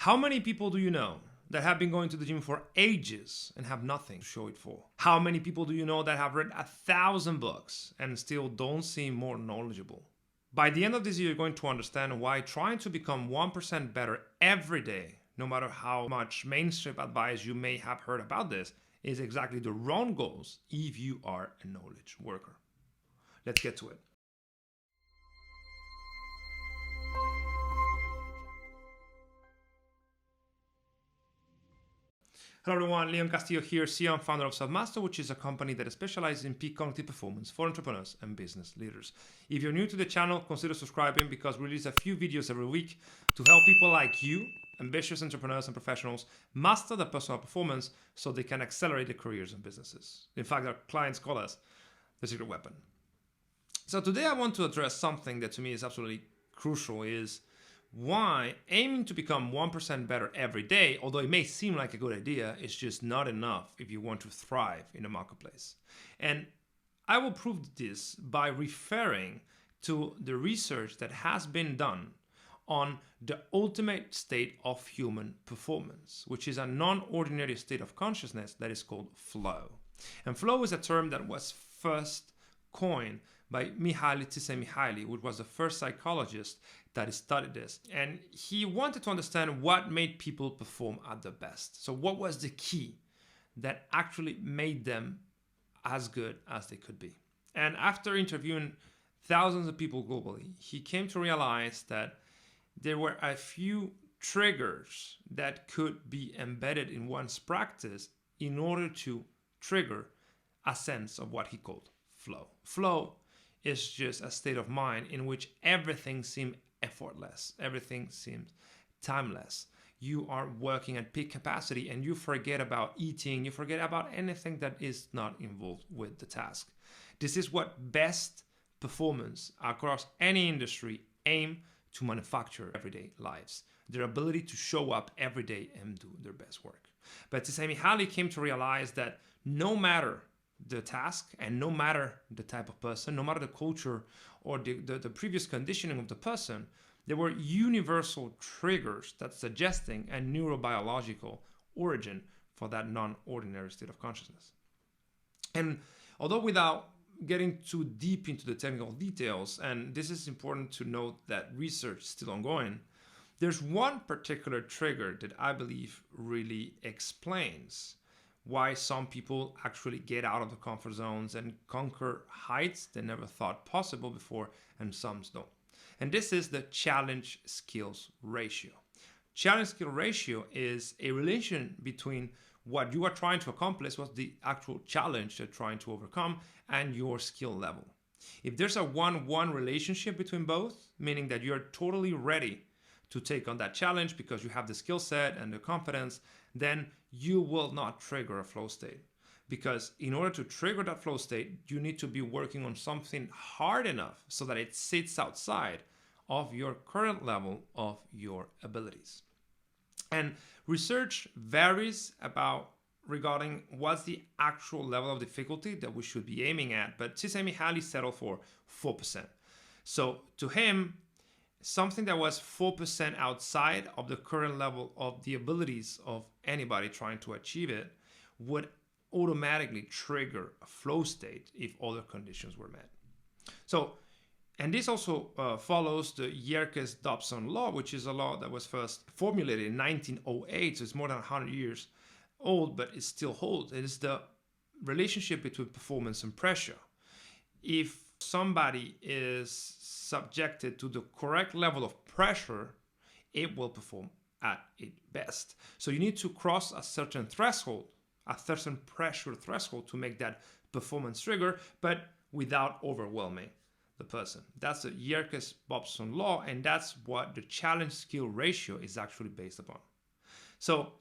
How many people do you know that have been going to the gym for ages and have nothing to show it for? How many people do you know that have read 1,000 books and still don't seem more knowledgeable? By the end of this year, you're going to understand why trying to become 1% better every day, no matter how much mainstream advice you may have heard about this, is exactly the wrong goals if you are a knowledge worker. Let's get to it. Hello everyone, Leon Castillo here, CEO and founder of Selfmastered, which is a company that specializes in peak cognitive performance for entrepreneurs and business leaders. If you're new to the channel, consider subscribing because we release a few videos every week to help people like you, ambitious entrepreneurs and professionals, master their personal performance so they can accelerate their careers and businesses. In fact, our clients call us the secret weapon. So today I want to address something that to me is absolutely crucial, is why aiming to become 1% better every day, although it may seem like a good idea, is just not enough if you want to thrive in the marketplace. And I will prove this by referring to the research that has been done on the ultimate state of human performance, which is a non-ordinary state of consciousness that is called flow. And flow is a term that was first coined by Mihaly Csikszentmihalyi, which was the first psychologist that studied this. And he wanted to understand what made people perform at their best. So what was the key that actually made them as good as they could be? And after interviewing thousands of people globally, he came to realize that there were a few triggers that could be embedded in one's practice in order to trigger a sense of what he called flow. Flow is just a state of mind in which everything seems effortless, everything seems timeless. You are working at peak capacity and you forget about eating, you forget about anything that is not involved with the task. This is what best performance across any industry aim to manufacture everyday lives. Their ability to show up every day and do their best work. But Csikszentmihalyi came to realize that no matter the task and no matter the type of person, no matter the culture or the previous conditioning of the person, there were universal triggers that suggesting a neurobiological origin for that non-ordinary state of consciousness. And although without getting too deep into the technical details, and this is important to note that research is still ongoing, there's one particular trigger that I believe really explains why some people actually get out of the comfort zones and conquer heights they never thought possible before, and some don't. And this is the challenge skills ratio. Challenge skill ratio is a relation between what you are trying to accomplish, what's the actual challenge you're trying to overcome, and your skill level. If there's a 1-1 relationship between both, meaning that you're totally ready to take on that challenge because you have the skill set and the confidence, then you will not trigger a flow state. Because in order to trigger that flow state, you need to be working on something hard enough so that it sits outside of your current level of your abilities. And research varies regarding what's the actual level of difficulty that we should be aiming at, but Csikszentmihalyi settled for 4%. So to him, something that was 4% outside of the current level of the abilities of anybody trying to achieve it would automatically trigger a flow state if other conditions were met. So, and this also follows the Yerkes-Dobson law, which is a law that was first formulated in 1908, so it's more than 100 years old, but it still holds. It is the relationship between performance and pressure. If somebody is subjected to the correct level of pressure, it will perform at its best. So you need to cross a certain threshold, a certain pressure threshold to make that performance trigger, but without overwhelming the person. That's the Yerkes-Dobson law, and that's what the challenge skill ratio is actually based upon. So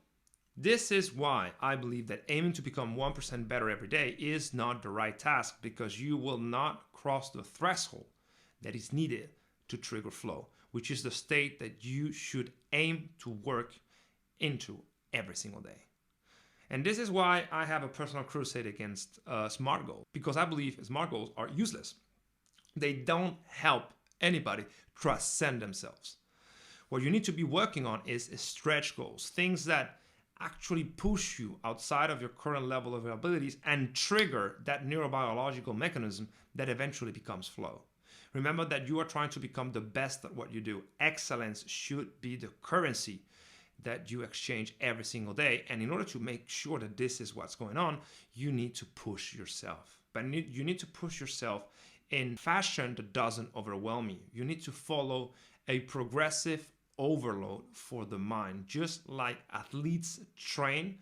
this is why I believe that aiming to become 1% better every day is not the right task, because you will not cross the threshold that is needed to trigger flow, which is the state that you should aim to work into every single day. And this is why I have a personal crusade against SMART goals, because I believe SMART goals are useless. They don't help anybody transcend themselves. What you need to be working on is stretch goals, things that actually push you outside of your current level of abilities and trigger that neurobiological mechanism that eventually becomes flow. Remember that you are trying to become the best at what you do. Excellence should be the currency that you exchange every single day. And in order to make sure that this is what's going on, you need to push yourself. But you need to push yourself in fashion that doesn't overwhelm you. You need to follow a progressive overload for the mind, just like athletes train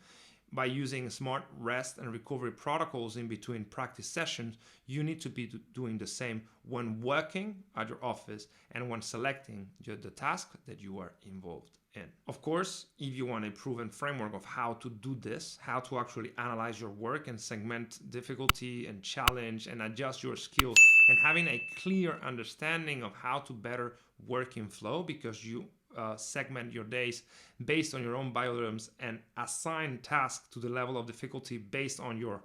by using smart rest and recovery protocols in between practice sessions. You need to be doing the same when working at your office and when selecting the task that you are involved in. Of course, if you want a proven framework of how to do this, how to actually analyze your work and segment difficulty and challenge and adjust your skills, and having a clear understanding of how to better work in flow, because you segment your days based on your own biorhythms and assign tasks to the level of difficulty based on your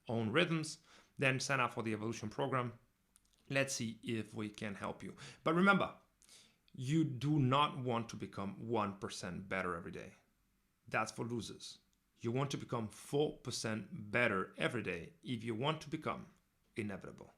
own rhythms, then sign up for the Evolution program. Let's see if we can help you. But remember, you do not want to become 1% better every day. That's for losers. You want to become 4% better every day if you want to become inevitable.